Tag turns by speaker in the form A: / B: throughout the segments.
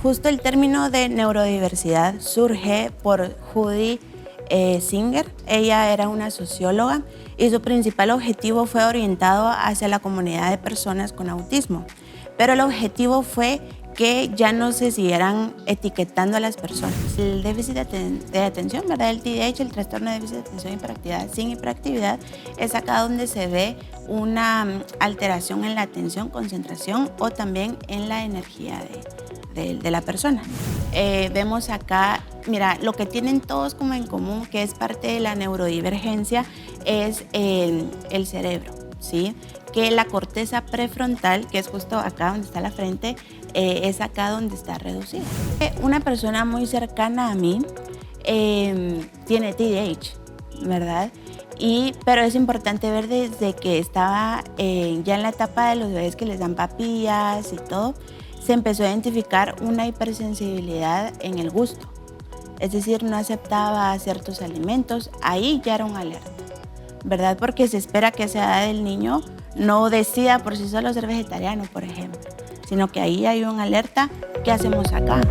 A: Justo el término de neurodiversidad surge por Judy Singer. Ella era una socióloga y su principal objetivo fue orientado hacia la comunidad de personas con autismo. Pero el objetivo fue que ya no se siguieran etiquetando a las personas. El déficit de atención, ¿verdad? El TDAH, el trastorno de déficit de atención y hiperactividad sin hiperactividad, es acá donde se ve una alteración en la atención, concentración o también en la energía de la persona. Vemos acá, mira, lo que tienen todos como en común, que es parte de la neurodivergencia, es el cerebro, ¿sí? Que la corteza prefrontal, que es justo acá donde está la frente, es acá donde está reducida. Una persona muy cercana a mí tiene TDAH, ¿verdad? Pero es importante ver desde que estaba ya en la etapa de los bebés que les dan papillas y todo, se empezó a identificar una hipersensibilidad en el gusto. Es decir, no aceptaba ciertos alimentos, ahí ya era un alerta, ¿verdad? Porque se espera que a esa edad el niño no decida por sí solo ser vegetariano, por ejemplo, sino que ahí hay un alerta. ¿Qué hacemos acá?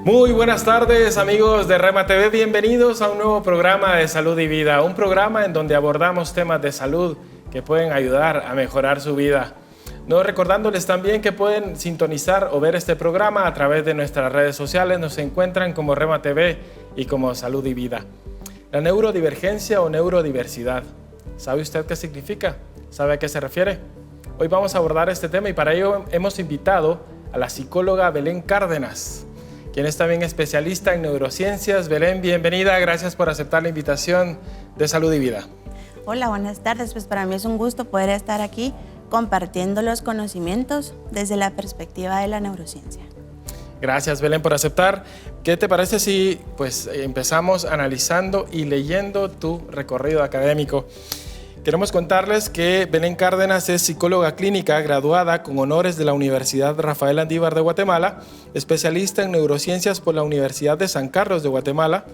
B: Muy buenas tardes, amigos de Rema TV, bienvenidos a un nuevo programa de Salud y Vida, un programa en donde abordamos temas de salud que pueden ayudar a mejorar su vida. No, recordándoles también que pueden sintonizar o ver este programa a través de nuestras redes sociales, nos encuentran como Rema TV y como Salud y Vida. La neurodivergencia o neurodiversidad, ¿sabe usted qué significa? ¿Sabe a qué se refiere? Hoy vamos a abordar este tema y para ello hemos invitado a la psicóloga Belén Cárdenas, quien es también especialista en neurociencias. Belén, bienvenida, gracias por aceptar la invitación de Salud y Vida.
A: Hola, buenas tardes, pues para mí es un gusto poder estar aquí compartiendo los conocimientos desde la perspectiva de la neurociencia.
B: Gracias, Belén, por aceptar. ¿Qué te parece si empezamos analizando y leyendo tu recorrido académico? Queremos contarles que Belén Cárdenas es psicóloga clínica graduada con honores de la Universidad Rafael Andívar de Guatemala, especialista en neurociencias por la Universidad de San Carlos de Guatemala.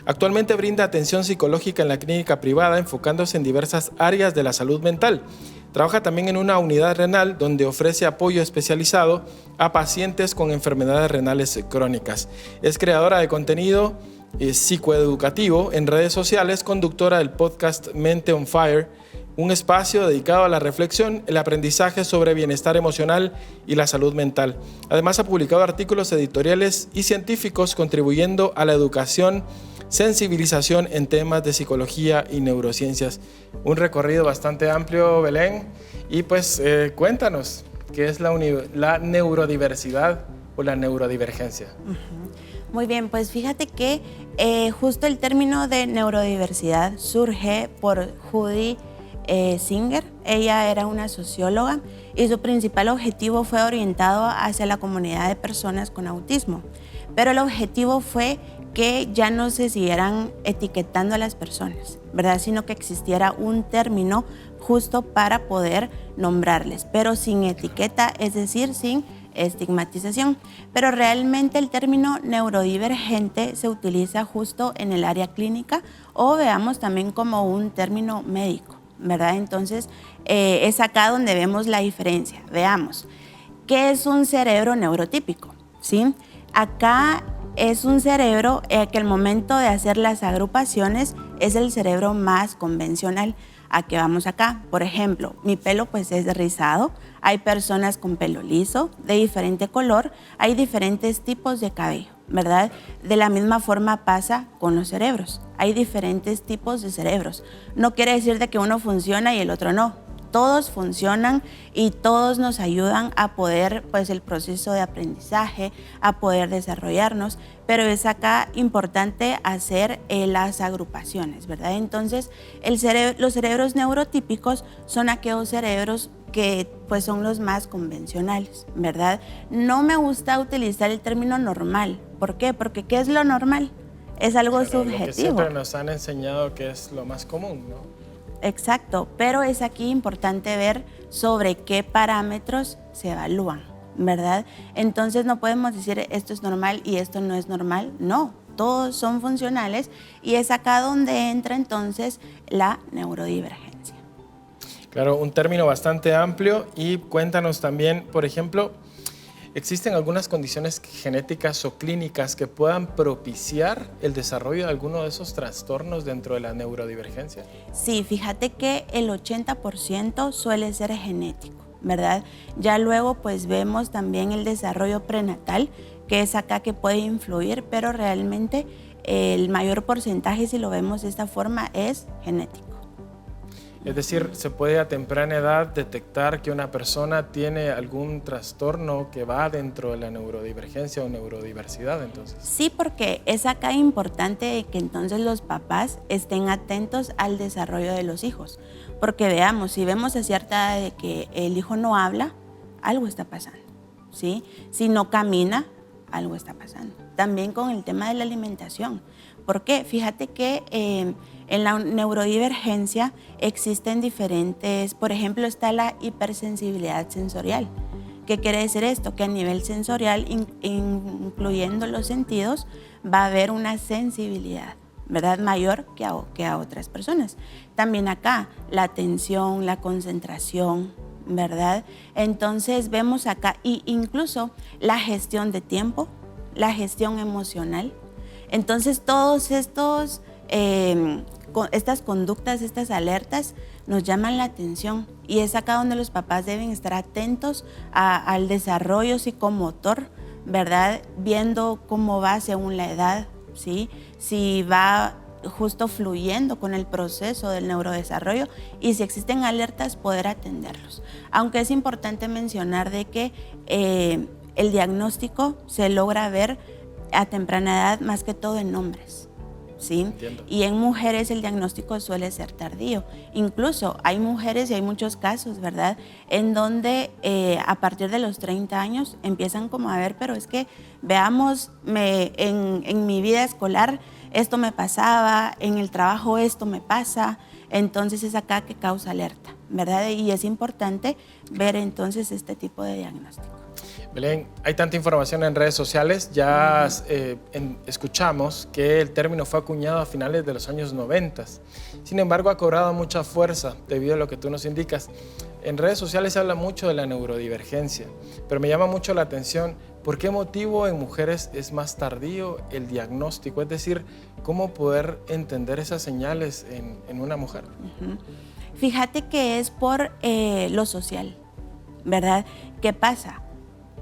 B: Actualmente brinda atención psicológica en la clínica privada, enfocándose en diversas áreas de la salud mental. Trabaja también en una unidad renal donde ofrece apoyo especializado a pacientes con enfermedades renales crónicas. Es creadora de contenido psicoeducativo en redes sociales, conductora del podcast Mente on Fire, un espacio dedicado a la reflexión, el aprendizaje sobre bienestar emocional y la salud mental. Además, ha publicado artículos editoriales y científicos contribuyendo a la educación, sensibilización en temas de psicología y neurociencias. Un recorrido bastante amplio, Belén. Y pues cuéntanos, ¿qué es la neurodiversidad o la neurodivergencia?
A: Muy bien, pues fíjate que justo el término de neurodiversidad surge por Judy Singer. Ella era una socióloga y su principal objetivo fue orientado hacia la comunidad de personas con autismo. Pero el objetivo fue que ya no se siguieran etiquetando a las personas, ¿verdad? Sino que existiera un término justo para poder nombrarles, pero sin etiqueta, es decir, sin estigmatización. Pero realmente el término neurodivergente se utiliza justo en el área clínica o veamos también como un término médico, ¿verdad? Entonces es acá donde vemos la diferencia. Veamos, ¿qué es un cerebro neurotípico? ¿Sí? Acá es un cerebro que al momento de hacer las agrupaciones es el cerebro más convencional. ¿A qué vamos acá? Por ejemplo, mi pelo pues es rizado, hay personas con pelo liso, de diferente color, hay diferentes tipos de cabello, ¿verdad? De la misma forma pasa con los cerebros, hay diferentes tipos de cerebros. No quiere decir de que uno funciona y el otro no. Todos funcionan y todos nos ayudan a poder, pues el proceso de aprendizaje, a poder desarrollarnos, pero es acá importante hacer las agrupaciones, ¿verdad? Entonces, los cerebros neurotípicos son aquellos cerebros que pues son los más convencionales, ¿verdad? No me gusta utilizar el término normal. ¿Por qué? Porque ¿qué es lo normal? Es algo subjetivo.
B: Lo que siempre nos han enseñado que es lo más común, ¿no?
A: Exacto, pero es aquí importante ver sobre qué parámetros se evalúan, ¿verdad? Entonces no podemos decir esto es normal y esto no es normal, no, todos son funcionales y es acá donde entra entonces la neurodivergencia.
B: Claro, un término bastante amplio y cuéntanos también, por ejemplo, ¿existen algunas condiciones genéticas o clínicas que puedan propiciar el desarrollo de alguno de esos trastornos dentro de la neurodivergencia?
A: Sí, fíjate que el 80% suele ser genético, ¿verdad? Ya luego pues vemos también el desarrollo prenatal, que es acá que puede influir, pero realmente el mayor porcentaje, si lo vemos de esta forma, es genético.
B: Es decir, ¿se puede a temprana edad detectar que una persona tiene algún trastorno que va dentro de la neurodivergencia o neurodiversidad entonces?
A: Sí, porque es acá importante que entonces los papás estén atentos al desarrollo de los hijos. Porque veamos, si vemos a cierta edad de que el hijo no habla, algo está pasando, ¿sí? Si no camina, algo está pasando. También con el tema de la alimentación. ¿Por qué? Fíjate que en la neurodivergencia existen diferentes, por ejemplo, está la hipersensibilidad sensorial. ¿Qué quiere decir esto? Que a nivel sensorial, incluyendo los sentidos, va a haber una sensibilidad, ¿verdad? Mayor que a otras personas. También acá, la atención, la concentración, ¿verdad? Entonces vemos acá, y incluso la gestión de tiempo, la gestión emocional. Entonces todos estas conductas, estas alertas nos llaman la atención y es acá donde los papás deben estar atentos al desarrollo psicomotor, ¿verdad? Viendo cómo va según la edad, ¿sí? Si va justo fluyendo con el proceso del neurodesarrollo y si existen alertas, poder atenderlos. Aunque es importante mencionar de que el diagnóstico se logra ver a temprana edad más que todo en hombres, ¿sí?
B: Entiendo.
A: Y en mujeres el diagnóstico suele ser tardío. Incluso hay mujeres y hay muchos casos, ¿verdad? En donde a partir de los 30 años empiezan como a ver, pero es que veamos, en mi vida escolar esto me pasaba, en el trabajo esto me pasa, entonces es acá que causa alerta, ¿verdad? Y es importante ver entonces este tipo de diagnóstico.
B: Belén, hay tanta información en redes sociales, ya escuchamos que el término fue acuñado a finales de los años 90. Sin embargo, ha cobrado mucha fuerza debido a lo que tú nos indicas. En redes sociales se habla mucho de la neurodivergencia, pero me llama mucho la atención por qué motivo en mujeres es más tardío el diagnóstico, es decir, cómo poder entender esas señales en una mujer.
A: Fíjate que es por lo social, ¿verdad? ¿Qué pasa?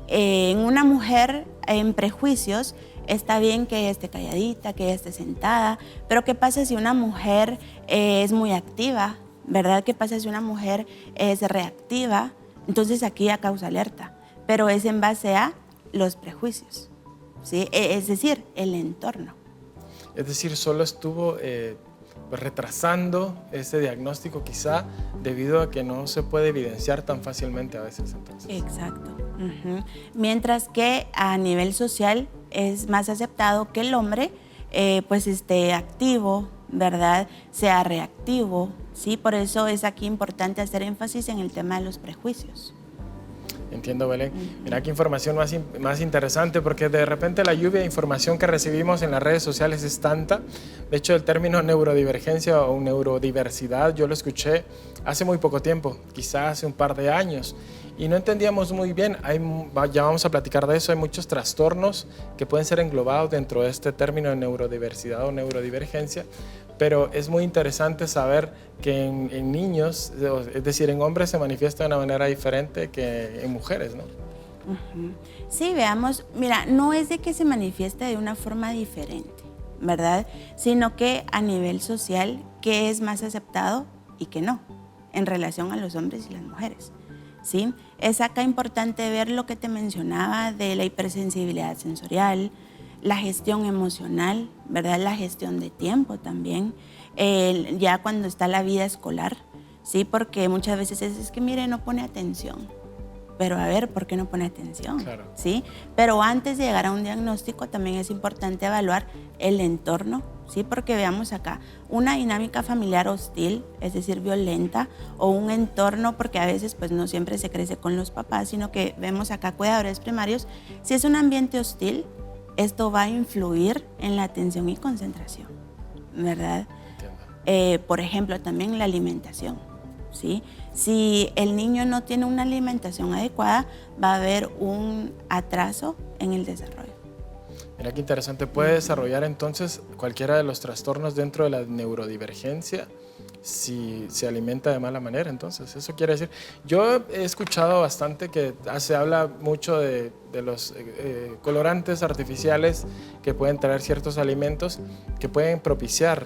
A: En una mujer, en prejuicios, está bien que esté calladita, que esté sentada, pero ¿qué pasa si una mujer es muy activa, ¿verdad? ¿Qué pasa si una mujer es reactiva? Entonces aquí ya causa alerta, pero es en base a los prejuicios, ¿sí? Es decir, el entorno.
B: Es decir, solo estuvo pues retrasando ese diagnóstico quizá debido a que no se puede evidenciar tan fácilmente a veces entonces.
A: Exacto. Mientras que a nivel social es más aceptado que el hombre pues esté activo, ¿verdad? Sea reactivo, ¿sí? Por eso es aquí importante hacer énfasis en el tema de los prejuicios.
B: Entiendo, Belén. Mira qué información más interesante, porque de repente la lluvia de información que recibimos en las redes sociales es tanta. De hecho, el término neurodivergencia o neurodiversidad yo lo escuché hace muy poco tiempo, quizás hace un par de años, y no entendíamos muy bien. Ya vamos a platicar de eso. Hay muchos trastornos que pueden ser englobados dentro de este término de neurodiversidad o neurodivergencia, pero es muy interesante saber que en niños, es decir, en hombres se manifiesta de una manera diferente que en mujeres, ¿no?
A: Sí, veamos, mira, no es de que se manifieste de una forma diferente, ¿verdad? Sino que a nivel social, ¿qué es más aceptado y qué no? En relación a los hombres y las mujeres, ¿sí? Es acá importante ver lo que te mencionaba de la hipersensibilidad sensorial, la gestión emocional, ¿verdad? La gestión de tiempo también, ya cuando está la vida escolar, ¿sí? Porque muchas veces es que, mire, no pone atención. Pero a ver, ¿por qué no pone atención?
B: Claro.
A: ¿Sí? Pero antes de llegar a un diagnóstico también es importante evaluar el entorno, ¿sí? Porque veamos acá, una dinámica familiar hostil, es decir, violenta, o un entorno, porque a veces pues no siempre se crece con los papás, sino que vemos acá cuidadores primarios. Si es un ambiente hostil, esto va a influir en la atención y concentración, ¿verdad? Por ejemplo, también la alimentación, ¿sí? Si el niño no tiene una alimentación adecuada, va a haber un atraso en el desarrollo.
B: Mira qué interesante. ¿Puede desarrollar entonces cualquiera de los trastornos dentro de la neurodivergencia si se alimenta de mala manera? Entonces, eso quiere decir, yo he escuchado bastante que se habla mucho de los colorantes artificiales que pueden traer ciertos alimentos que pueden propiciar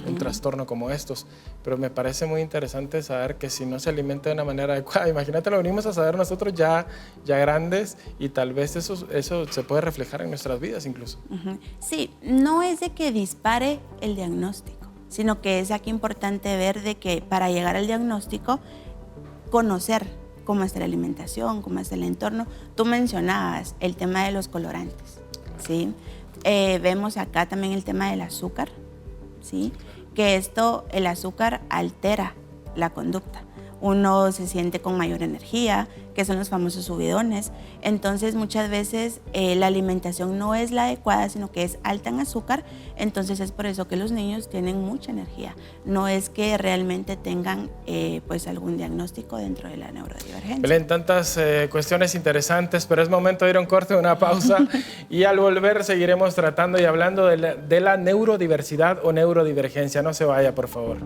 B: un trastorno como estos, pero me parece muy interesante saber que si no se alimenta de una manera adecuada, imagínate, lo venimos a saber nosotros ya grandes, y tal vez eso se puede reflejar en nuestras vidas incluso.
A: Sí, no es de que dispare el diagnóstico, sino que es aquí importante ver de que para llegar al diagnóstico, conocer cómo está la alimentación, cómo está el entorno. Tú mencionabas el tema de los colorantes, ¿sí? Vemos acá también el tema del azúcar, ¿sí? Que el azúcar altera la conducta. Uno se siente con mayor energía, que son los famosos subidones. Entonces, muchas veces la alimentación no es la adecuada, sino que es alta en azúcar. Entonces, es por eso que los niños tienen mucha energía. No es que realmente tengan pues algún diagnóstico dentro de la neurodivergencia.
B: Belén, tantas cuestiones interesantes, pero es momento de ir a un corte, una pausa. Y al volver seguiremos tratando y hablando de la neurodiversidad o neurodivergencia. No se vaya, por favor.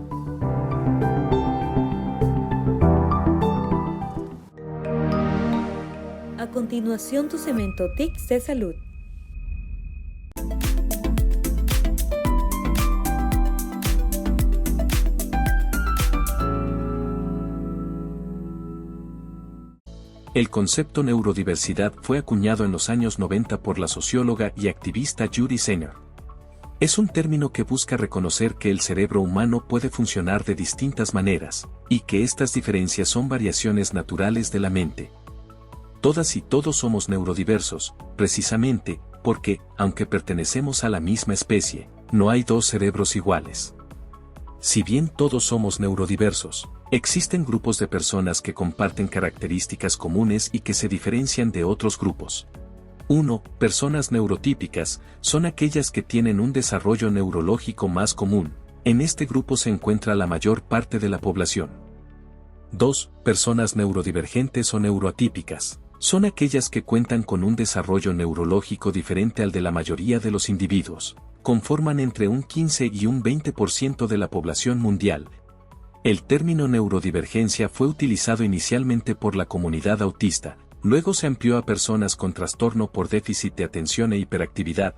C: A continuación, tu cemento TICS de salud.
D: El concepto neurodiversidad fue acuñado en los años 90 por la socióloga y activista Judy Sainer. Es un término que busca reconocer que el cerebro humano puede funcionar de distintas maneras, y que estas diferencias son variaciones naturales de la mente. Todas y todos somos neurodiversos, precisamente, porque, aunque pertenecemos a la misma especie, no hay dos cerebros iguales. Si bien todos somos neurodiversos, existen grupos de personas que comparten características comunes y que se diferencian de otros grupos. 1. Personas neurotípicas, son aquellas que tienen un desarrollo neurológico más común. En este grupo se encuentra la mayor parte de la población. 2. Personas neurodivergentes o neuroatípicas. Son aquellas que cuentan con un desarrollo neurológico diferente al de la mayoría de los individuos. Conforman entre un 15 y un 20% de la población mundial. El término neurodivergencia fue utilizado inicialmente por la comunidad autista, luego se amplió a personas con trastorno por déficit de atención e hiperactividad,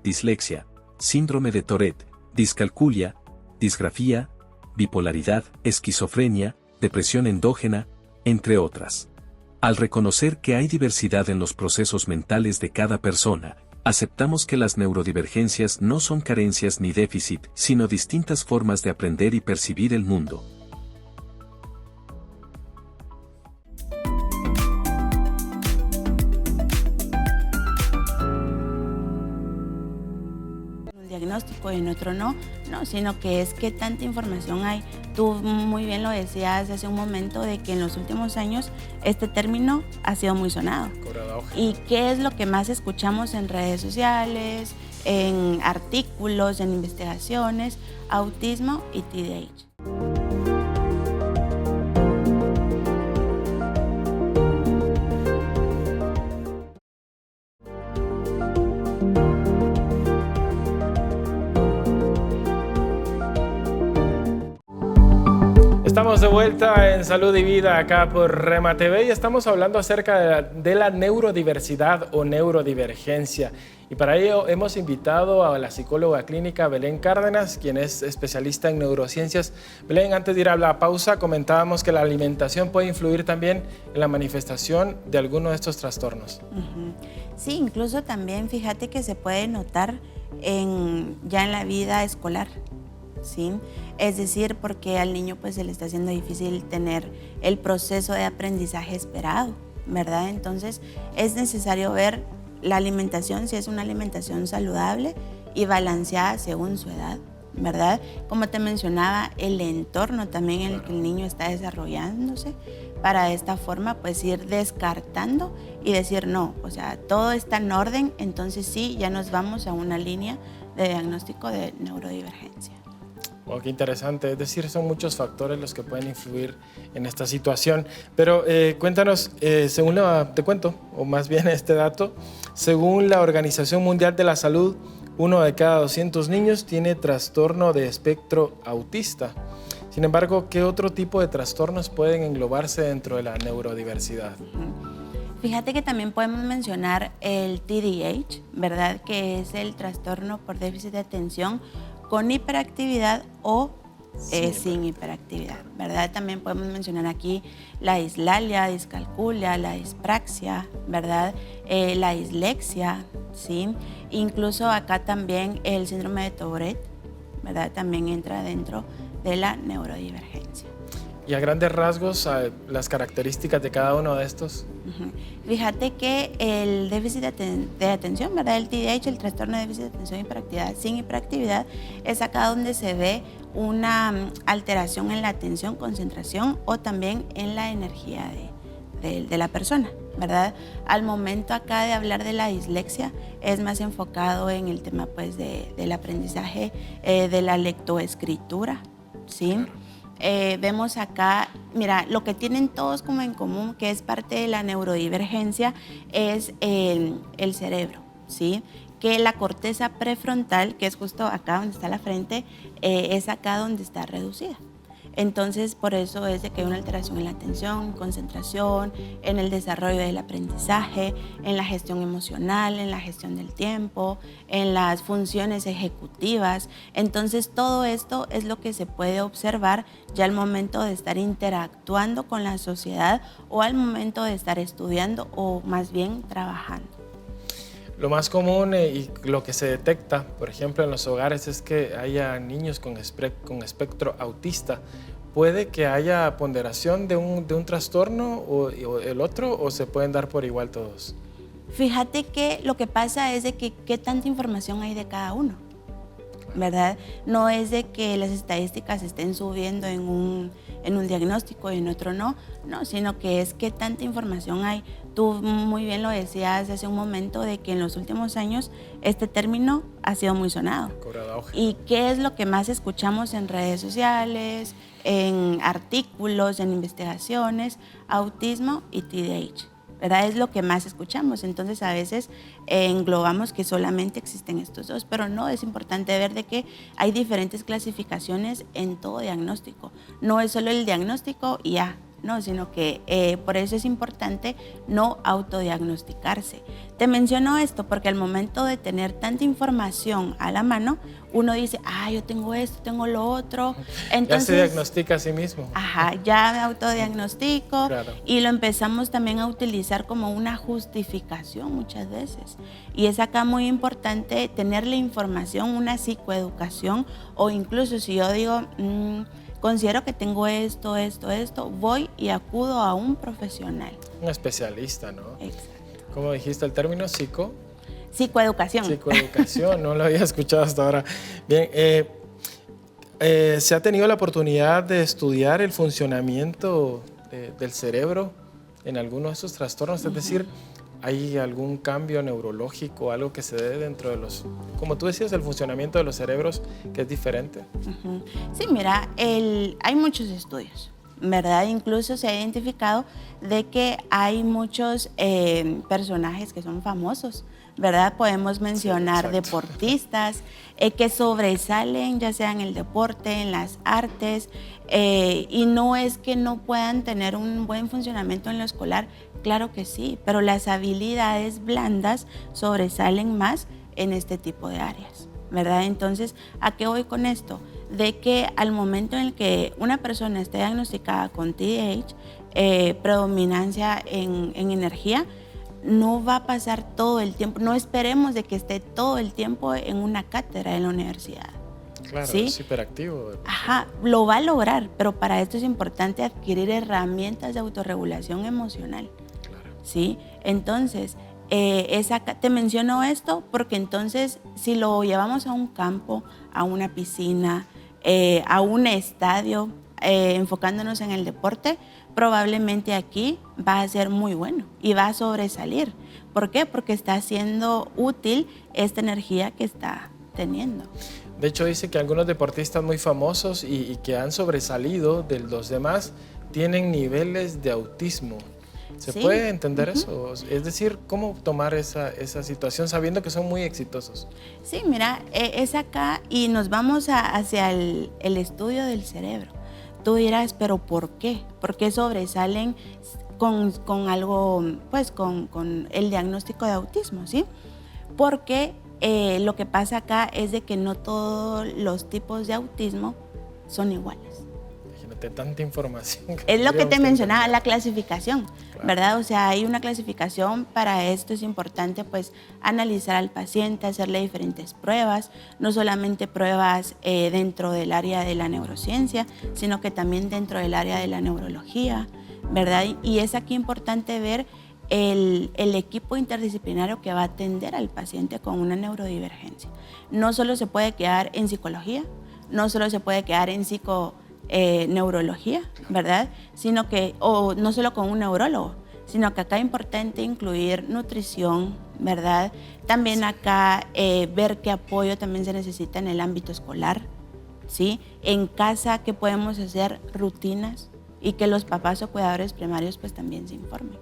D: dislexia, síndrome de Tourette, discalculia, disgrafía, bipolaridad, esquizofrenia, depresión endógena, entre otras. Al reconocer que hay diversidad en los procesos mentales de cada persona, aceptamos que las neurodivergencias no son carencias ni déficit, sino distintas formas de aprender y percibir el mundo.
A: Diagnóstico y en otro no, sino que es que tanta información hay. Tú muy bien lo decías hace un momento de que en los últimos años este término ha sido muy sonado. ¿Y qué es lo que más escuchamos en redes sociales, en artículos, en investigaciones? Autismo y TDAH.
B: Estamos de vuelta en Salud y Vida acá por Rema TV y estamos hablando acerca de la neurodiversidad o neurodivergencia. Y para ello hemos invitado a la psicóloga clínica Belén Cárdenas, quien es especialista en neurociencias. Belén, antes de ir a la pausa, comentábamos que la alimentación puede influir también en la manifestación de alguno de estos trastornos.
A: Sí, incluso también fíjate que se puede notar ya en la vida escolar. ¿Sí? Es decir, porque al niño pues se le está haciendo difícil tener el proceso de aprendizaje esperado, ¿verdad? Entonces es necesario ver la alimentación, si es una alimentación saludable y balanceada según su edad, ¿verdad? Como te mencionaba, el entorno también en el que el niño está desarrollándose para de esta forma pues ir descartando y decir no, o sea, todo está en orden, entonces sí, ya nos vamos a una línea de diagnóstico de neurodivergencia.
B: Oh, qué interesante, es decir, son muchos factores los que pueden influir en esta situación. Pero cuéntanos, te cuento, o más bien este dato, según la Organización Mundial de la Salud, 1 de cada 200 niños tiene trastorno de espectro autista. Sin embargo, ¿qué otro tipo de trastornos pueden englobarse dentro de la neurodiversidad?
A: Fíjate que también podemos mencionar el TDAH, ¿verdad? Que es el trastorno por déficit de atención con hiperactividad o sin hiperactividad, ¿verdad? También podemos mencionar aquí la dislalia, discalculia, la dispraxia, ¿verdad? La dislexia, ¿sí? Incluso acá también el síndrome de Tourette, ¿verdad? También entra dentro de la neurodivergencia.
B: Y a grandes rasgos, las características de cada uno de estos.
A: Fíjate que el déficit de atención, ¿verdad? El TDAH, el trastorno de déficit de atención y hiperactividad sin hiperactividad, es acá donde se ve una alteración en la atención, concentración o también en la energía de la persona, ¿verdad? Al momento acá de hablar de la dislexia, es más enfocado en el tema pues del aprendizaje de la lectoescritura, ¿sí? Claro. Vemos acá, mira, lo que tienen todos como en común, que es parte de la neurodivergencia, es el cerebro, ¿sí? Que la corteza prefrontal, que es justo acá donde está la frente, es acá donde está reducida. Entonces, por eso es de que hay una alteración en la atención, concentración, en el desarrollo del aprendizaje, en la gestión emocional, en la gestión del tiempo, en las funciones ejecutivas. Entonces, todo esto es lo que se puede observar ya al momento de estar interactuando con la sociedad o al momento de estar estudiando o más bien trabajando.
B: Lo más común y lo que se detecta, por ejemplo, en los hogares es que haya niños con espectro autista. ¿Puede que haya ponderación de un trastorno o el otro o se pueden dar por igual todos?
A: Fíjate que lo que pasa es de que qué tanta información hay de cada uno, ¿verdad? No es de que las estadísticas estén subiendo en un diagnóstico y en otro no, sino que es qué tanta información hay. Tú muy bien lo decías hace un momento de que en los últimos años este término ha sido muy sonado. ¿Y qué es lo que más escuchamos en redes sociales, en artículos, en investigaciones? Autismo y TDAH, ¿verdad? Es lo que más escuchamos. Entonces a veces englobamos que solamente existen estos dos, pero no, es importante ver de que hay diferentes clasificaciones en todo diagnóstico. No es solo el diagnóstico y ya, no, sino que por eso es importante no autodiagnosticarse. Te menciono esto porque al momento de tener tanta información a la mano, uno dice, yo tengo esto, tengo lo otro. Entonces,
B: ya se diagnostica a sí mismo.
A: Ya me autodiagnostico.
B: Claro.
A: Y lo empezamos también a utilizar como una justificación muchas veces. Y es acá muy importante tener la información, una psicoeducación, o incluso si yo digo, considero que tengo esto, voy y acudo a un profesional.
B: Un especialista, ¿no?
A: Exacto.
B: ¿Cómo dijiste el término?
A: Psicoeducación.
B: Psicoeducación, no lo había escuchado hasta ahora. Bien, ¿se ha tenido la oportunidad de estudiar el funcionamiento del cerebro en alguno de esos trastornos? Es decir, ¿hay algún cambio neurológico, algo que se dé dentro de como tú decías, el funcionamiento de los cerebros que es diferente?
A: Sí, mira, hay muchos estudios, ¿verdad? Incluso se ha identificado de que hay muchos personajes que son famosos, ¿verdad? Podemos mencionar deportistas que sobresalen ya sea en el deporte, en las artes, y no es que no puedan tener un buen funcionamiento en lo escolar, claro que sí, pero las habilidades blandas sobresalen más en este tipo de áreas, ¿verdad? Entonces, ¿a qué voy con esto? De que al momento en el que una persona esté diagnosticada con TDAH, predominancia en energía, no va a pasar todo el tiempo, no esperemos de que esté todo el tiempo en una cátedra en la universidad.
B: Claro,
A: ¿sí?
B: Es hiperactivo.
A: Lo va a lograr, pero para esto es importante adquirir herramientas de autorregulación emocional.
B: Claro.
A: ¿Sí? Entonces, te menciono esto porque entonces si lo llevamos a un campo, a una piscina, a un estadio, enfocándonos en el deporte, probablemente aquí va a ser muy bueno y va a sobresalir. ¿Por qué? Porque está haciendo útil esta energía que está teniendo.
B: De hecho, dice que algunos deportistas muy famosos y que han sobresalido de los demás tienen niveles de autismo. ¿Se puede entender eso? Es decir, ¿cómo tomar esa situación sabiendo que son muy exitosos?
A: Sí, mira, es acá y nos vamos hacia el estudio del cerebro. Tú dirás, ¿pero por qué? ¿Por qué sobresalen con algo, pues con el diagnóstico de autismo, ¿sí? Porque lo que pasa acá es de que no todos los tipos de autismo son iguales.
B: Imagínate tanta información.
A: Es lo que te mencionaba, la clasificación, claro, ¿verdad? O sea, hay una clasificación. Para esto es importante pues analizar al paciente, hacerle diferentes pruebas, no solamente pruebas dentro del área de la neurociencia, sino que también dentro del área de la neurología, ¿verdad? Y es aquí importante ver el equipo interdisciplinario que va a atender al paciente con una neurodivergencia. No solo se puede quedar en psicología, no solo se puede quedar en neurología, ¿verdad? Sino que, o no solo con un neurólogo, sino que acá es importante incluir nutrición, ¿verdad? También acá ver qué apoyo también se necesita en el ámbito escolar, ¿sí? En casa, qué podemos hacer, rutinas, y que los papás o cuidadores primarios pues también se informen.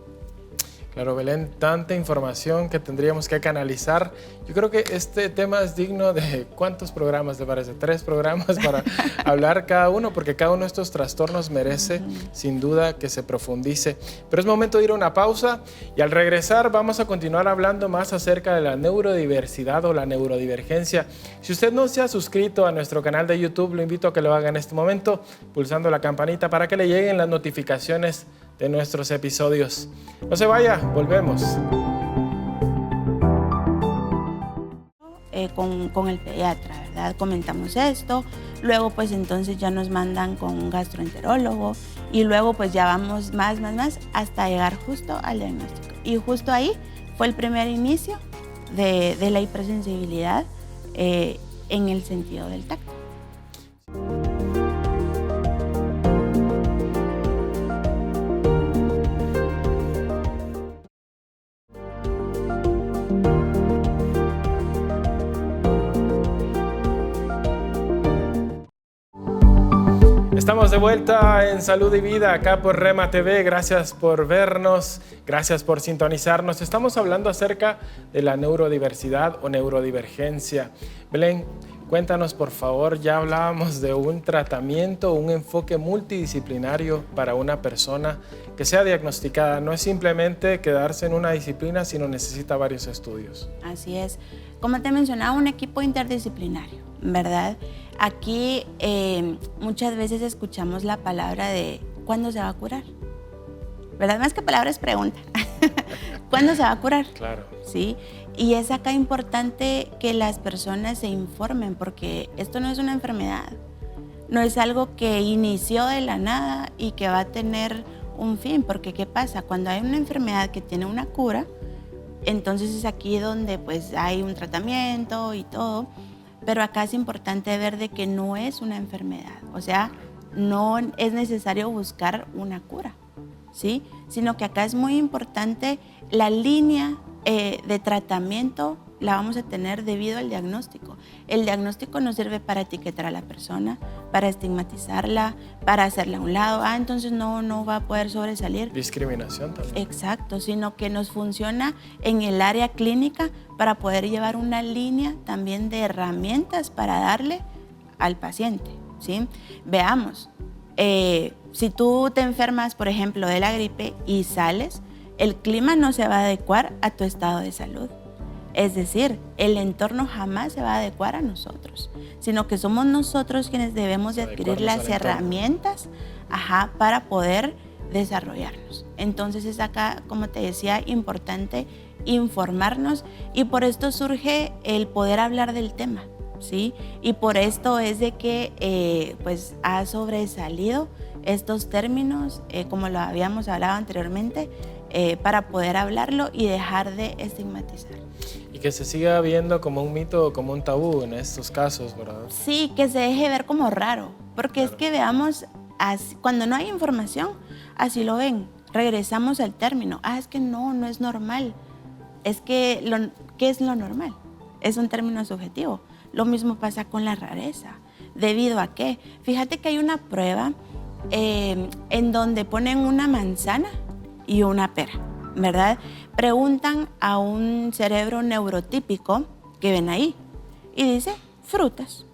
B: Claro, Belén, tanta información que tendríamos que canalizar. Yo creo que este tema es digno de ¿cuántos programas te parece? 3 programas para hablar cada uno, porque cada uno de estos trastornos merece sin duda que se profundice. Pero es momento de ir a una pausa y al regresar vamos a continuar hablando más acerca de la neurodiversidad o la neurodivergencia. Si usted no se ha suscrito a nuestro canal de YouTube, lo invito a que lo haga en este momento, pulsando la campanita para que le lleguen las notificaciones de nuestros episodios. No se vaya, volvemos.
A: Con el pediatra, ¿verdad? Comentamos esto, luego pues entonces ya nos mandan con un gastroenterólogo y luego pues ya vamos más hasta llegar justo al diagnóstico. Y justo ahí fue el primer inicio de la hipersensibilidad en el sentido del tacto.
B: Estamos de vuelta en Salud y Vida acá por Rema TV. Gracias por vernos, gracias por sintonizarnos. Estamos hablando acerca de la neurodiversidad o neurodivergencia. Belén, cuéntanos por favor, ya hablábamos de un tratamiento, un enfoque multidisciplinario para una persona que sea diagnosticada. No es simplemente quedarse en una disciplina, sino necesita varios estudios.
A: Así es. Como te mencionaba, un equipo interdisciplinario, ¿verdad? Aquí muchas veces escuchamos la palabra de ¿cuándo se va a curar? ¿Verdad? Más que palabra es pregunta. ¿Cuándo se va a curar?
B: Claro.
A: ¿Sí? Y es acá importante que las personas se informen porque esto no es una enfermedad. No es algo que inició de la nada y que va a tener un fin. Porque ¿qué pasa? Cuando hay una enfermedad que tiene una cura, entonces es aquí donde pues hay un tratamiento y todo. Pero acá es importante ver de que no es una enfermedad, o sea, no es necesario buscar una cura, ¿sí? Sino que acá es muy importante la línea de tratamiento la vamos a tener debido al diagnóstico. El diagnóstico no sirve para etiquetar a la persona, para estigmatizarla, para hacerla a un lado. Entonces no va a poder sobresalir.
B: Discriminación también.
A: Exacto, sino que nos funciona en el área clínica para poder llevar una línea también de herramientas para darle al paciente, ¿sí? Veamos, si tú te enfermas, por ejemplo, de la gripe y sales, el clima no se va a adecuar a tu estado de salud. Es decir, el entorno jamás se va a adecuar a nosotros, sino que somos nosotros quienes debemos de adquirir las herramientas para poder desarrollarnos. Entonces es acá, como te decía, importante informarnos y por esto surge el poder hablar del tema, ¿sí? Y por esto es de que pues ha sobresalido estos términos, como lo habíamos hablado anteriormente, para poder hablarlo y dejar de estigmatizar.
B: Y que se siga viendo como un mito o como un tabú en estos casos, ¿verdad?
A: Sí, que se deje ver como raro, porque claro, es que veamos, cuando no hay información, así lo ven. Regresamos al término. Es que no es normal. Es que, ¿qué es lo normal? Es un término subjetivo. Lo mismo pasa con la rareza. ¿Debido a qué? Fíjate que hay una prueba en donde ponen una manzana y una pera, ¿verdad? Preguntan a un cerebro neurotípico que ven ahí y dice frutas,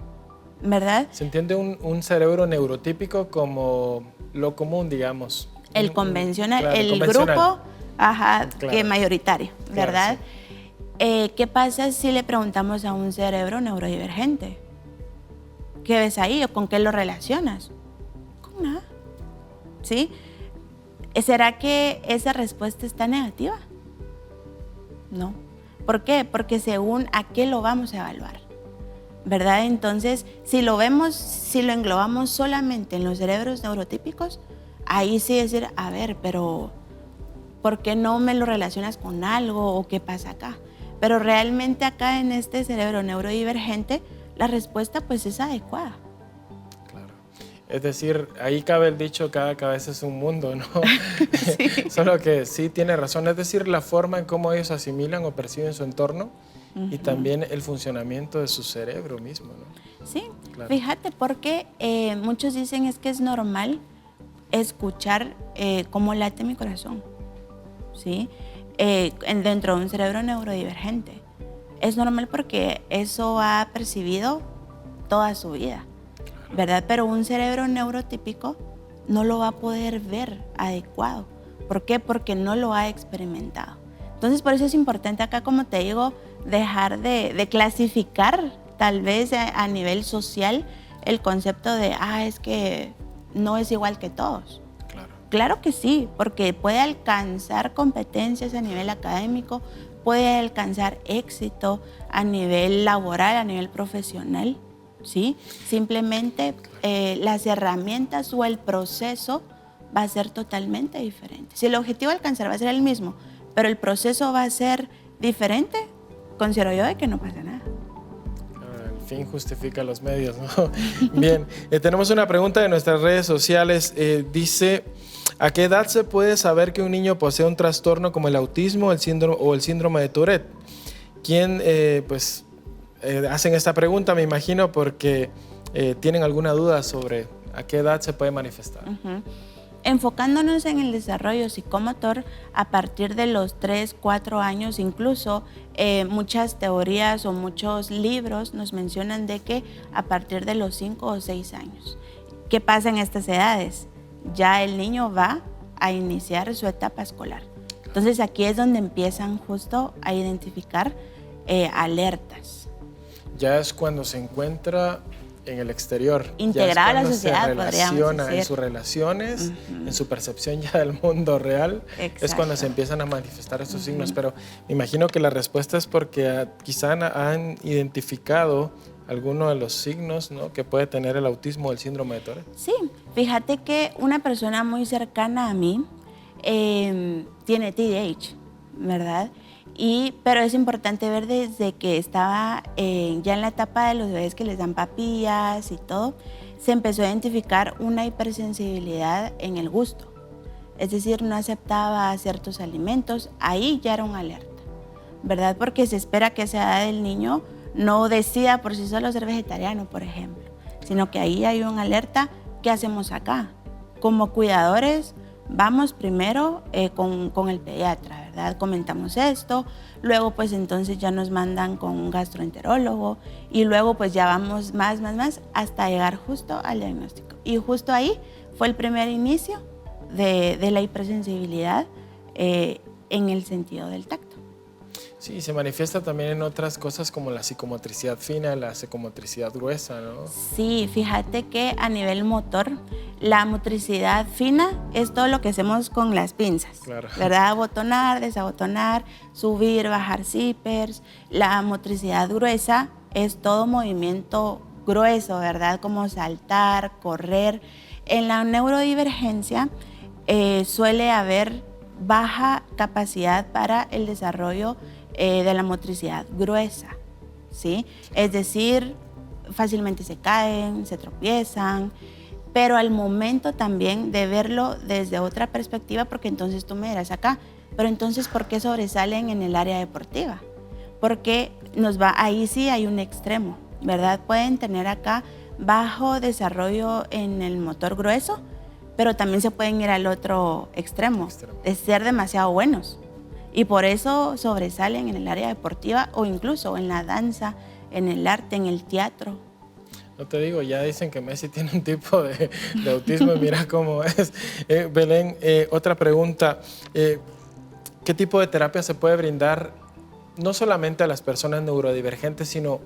A: ¿verdad?
B: Se entiende un cerebro neurotípico como lo común, digamos.
A: El convencional,
B: claro,
A: el
B: convencional.
A: grupo
B: Claro.
A: que mayoritario, ¿verdad?
B: Claro, sí.
A: ¿Qué pasa si le preguntamos a un cerebro neurodivergente? ¿Qué ves ahí o con qué lo relacionas? Con nada, ¿sí? ¿Será que esa respuesta está negativa? No. ¿Por qué? Porque según a qué lo vamos a evaluar, ¿verdad? Entonces, si lo englobamos solamente en los cerebros neurotípicos, ahí sí decir, a ver, pero ¿por qué no me lo relacionas con algo o qué pasa acá? Pero realmente acá en este cerebro neurodivergente, la respuesta pues es adecuada.
B: Claro. Es decir, ahí cabe el dicho, cada cabeza es un mundo, ¿no?
A: Sí.
B: Solo que sí tiene razón, es decir, la forma en cómo ellos asimilan o perciben su entorno y también el funcionamiento de su cerebro mismo, ¿no?
A: Sí,
B: Claro.
A: fíjate porque muchos dicen es que es normal escuchar cómo late mi corazón, ¿sí? Dentro de un cerebro neurodivergente. Es normal porque eso ha percibido toda su vida, ¿verdad? Pero un cerebro neurotípico no lo va a poder ver adecuado. ¿Por qué? Porque no lo ha experimentado. Entonces, por eso es importante acá, como te digo, dejar de clasificar tal vez a nivel social el concepto de, es que no es igual que todos. Claro que sí, porque puede alcanzar competencias a nivel académico, puede alcanzar éxito a nivel laboral, a nivel profesional, ¿sí? Simplemente las herramientas o el proceso va a ser totalmente diferente. Si el objetivo a alcanzar va a ser el mismo, pero el proceso va a ser diferente, considero yo de que no pasa nada.
B: El fin justifica los medios, ¿no? Bien, tenemos una pregunta de nuestras redes sociales. Dice, ¿a qué edad se puede saber que un niño posee un trastorno como el autismo el síndrome de Tourette? ¿Quién hacen esta pregunta? Me imagino porque tienen alguna duda sobre a qué edad se puede manifestar.
A: Enfocándonos en el desarrollo psicomotor, a partir de los 3, 4 años, incluso muchas teorías o muchos libros nos mencionan de que a partir de los 5 o 6 años. ¿Qué pasa en estas edades? Ya el niño va a iniciar su etapa escolar. Entonces aquí es donde empiezan justo a identificar alertas.
B: Ya es cuando se encuentra en el exterior.
A: Integrado a la sociedad,
B: se
A: podríamos
B: relaciona
A: decir.
B: en sus relaciones, en su percepción ya del mundo real.
A: Exacto.
B: Es cuando se empiezan a manifestar estos signos. Pero me imagino que la respuesta es porque quizá han identificado alguno de los signos, ¿no?, que puede tener el autismo o el síndrome de Tourette.
A: Sí, fíjate que una persona muy cercana a mí tiene TDAH, ¿verdad? Pero es importante ver desde que estaba ya en la etapa de los bebés que les dan papillas y todo, se empezó a identificar una hipersensibilidad en el gusto. Es decir, no aceptaba ciertos alimentos, ahí ya era una alerta, ¿verdad? Porque se espera que a esa edad del niño no decida por sí solo ser vegetariano, por ejemplo, sino que ahí hay una alerta. ¿Qué hacemos acá? Como cuidadores, vamos primero con el pediatra, ¿verdad? Comentamos esto, luego pues entonces ya nos mandan con un gastroenterólogo y luego pues ya vamos más hasta llegar justo al diagnóstico. Y justo ahí fue el primer inicio de la hipersensibilidad en el sentido del tacto.
B: Sí, se manifiesta también en otras cosas como la psicomotricidad fina, la psicomotricidad gruesa, ¿no?
A: Sí, fíjate que a nivel motor, la motricidad fina es todo lo que hacemos con las pinzas,
B: claro,
A: ¿verdad? Abotonar, desabotonar, subir, bajar zippers. La motricidad gruesa es todo movimiento grueso, ¿verdad? Como saltar, correr. En la neurodivergencia suele haber baja capacidad para el desarrollo de la motricidad gruesa, ¿sí? Es decir, fácilmente se caen, se tropiezan, pero al momento también de verlo desde otra perspectiva, porque entonces tú me dirás acá, pero entonces ¿por qué sobresalen en el área deportiva? Porque ahí sí hay un extremo, ¿verdad? Pueden tener acá bajo desarrollo en el motor grueso, pero también se pueden ir al otro extremo, de ser demasiado buenos. Y por eso sobresalen en el área deportiva o incluso en la danza, en el arte, en el teatro.
B: No te digo, ya dicen que Messi tiene un tipo de autismo y mira cómo es. Belén, otra pregunta. ¿Qué tipo de terapia se puede brindar no solamente a las personas neurodivergentes, sino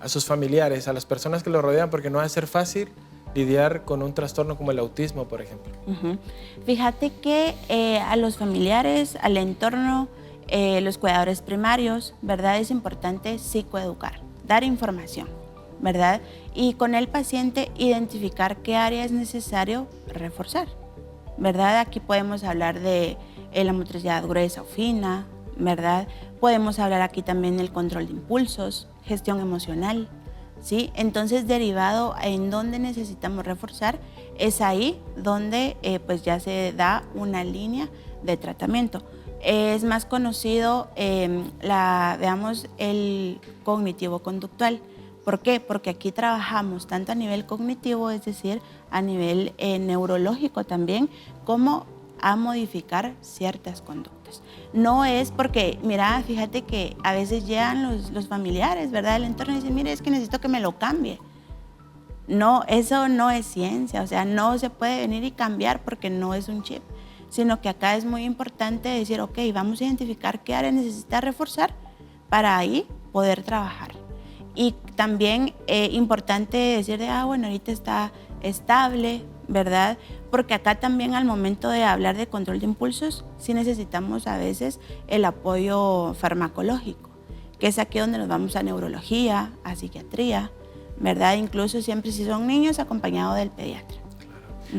B: a sus familiares, a las personas que lo rodean? Porque no va a ser fácil lidiar con un trastorno como el autismo, por ejemplo.
A: Fíjate que a los familiares, al entorno, los cuidadores primarios, ¿verdad? Es importante psicoeducar, dar información, ¿verdad? Y con el paciente identificar qué área es necesario reforzar, ¿verdad? Aquí podemos hablar de la motricidad gruesa o fina, ¿verdad? Podemos hablar aquí también del control de impulsos, gestión emocional, ¿sí? Entonces, derivado en donde necesitamos reforzar, es ahí donde pues ya se da una línea de tratamiento. Es más conocido, veamos, el cognitivo-conductual. ¿Por qué? Porque aquí trabajamos tanto a nivel cognitivo, es decir, a nivel neurológico también, como a modificar ciertas conductas. No es porque, mira, fíjate que a veces llegan los familiares, ¿verdad?, del entorno y dicen, mire, es que necesito que me lo cambie. No, eso no es ciencia, o sea, no se puede venir y cambiar porque no es un chip, sino que acá es muy importante decir, ok, vamos a identificar qué área necesita reforzar para ahí poder trabajar. Y también importante decir de, bueno, ahorita está estable, ¿verdad? Porque acá también al momento de hablar de control de impulsos, sí necesitamos a veces el apoyo farmacológico, que es aquí donde nos vamos a neurología, a psiquiatría, ¿verdad? Incluso siempre si son niños, acompañado del pediatra.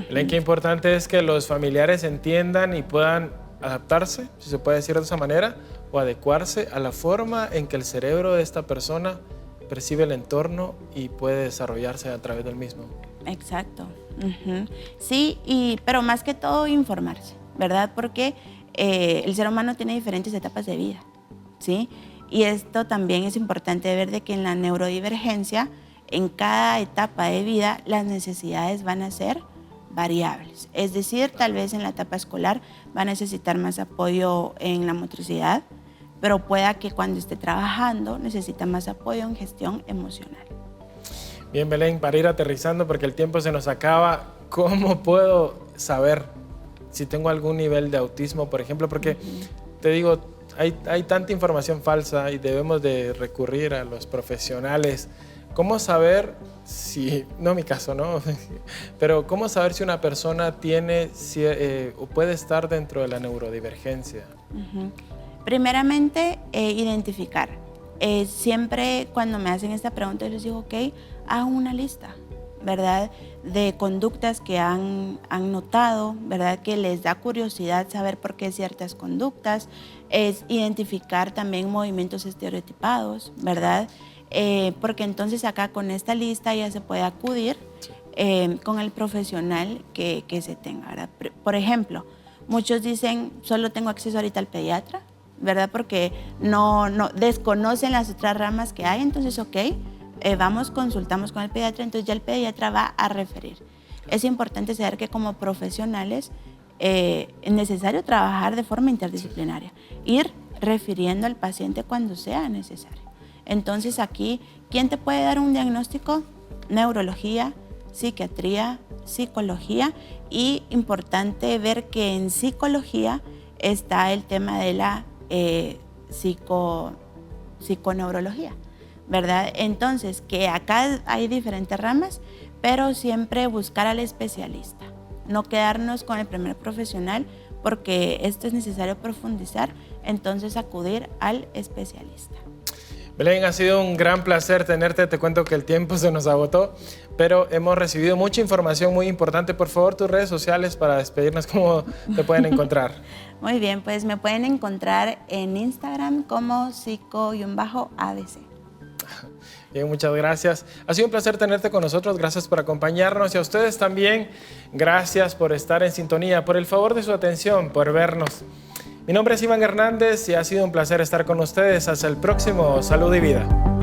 B: Belén, qué importante es que los familiares entiendan y puedan adaptarse, si se puede decir de esa manera, o adecuarse a la forma en que el cerebro de esta persona percibe el entorno y puede desarrollarse a través del mismo.
A: Exacto. Sí, pero más que todo informarse, ¿verdad? Porque el ser humano tiene diferentes etapas de vida, ¿sí? Y esto también es importante ver de que en la neurodivergencia, en cada etapa de vida, las necesidades van a ser variables. Es decir, tal vez en la etapa escolar va a necesitar más apoyo en la motricidad, pero pueda que cuando esté trabajando necesita más apoyo en gestión emocional.
B: Bien, Belén, para ir aterrizando, porque el tiempo se nos acaba, ¿cómo puedo saber si tengo algún nivel de autismo, por ejemplo? Porque te digo, hay tanta información falsa y debemos de recurrir a los profesionales. ¿Cómo saber si, no mi caso, ¿no? Pero ¿cómo saber si una persona tiene o puede estar dentro de la neurodivergencia?
A: Primeramente, identificar. Siempre cuando me hacen esta pregunta, yo les digo, ok, hagan una lista, ¿verdad?, de conductas que han notado, ¿verdad?, que les da curiosidad saber por qué ciertas conductas. Es identificar también movimientos estereotipados, ¿verdad?, porque entonces acá con esta lista ya se puede acudir con el profesional que se tenga, ¿verdad? Por ejemplo, muchos dicen, solo tengo acceso ahorita al pediatra, ¿verdad? Porque no desconocen las otras ramas que hay, entonces, ok, consultamos con el pediatra, entonces ya el pediatra va a referir. Es importante saber que como profesionales es necesario trabajar de forma interdisciplinaria, ir refiriendo al paciente cuando sea necesario. Entonces aquí, ¿quién te puede dar un diagnóstico? Neurología, psiquiatría, psicología, y importante ver que en psicología está el tema de la psiconeurología, ¿verdad? Entonces, que acá hay diferentes ramas, pero siempre buscar al especialista, no quedarnos con el primer profesional, porque esto es necesario profundizar, entonces acudir al especialista.
B: Belén, ha sido un gran placer tenerte. Te cuento que el tiempo se nos agotó, pero hemos recibido mucha información muy importante. Por favor, tus redes sociales para despedirnos, ¿cómo te pueden encontrar?
A: Muy bien, pues me pueden encontrar en Instagram como psico-abc.
B: Bien, muchas gracias. Ha sido un placer tenerte con nosotros. Gracias por acompañarnos y a ustedes también. Gracias por estar en sintonía, por el favor de su atención, por vernos. Mi nombre es Iván Hernández y ha sido un placer estar con ustedes. Hasta el próximo Salud y Vida.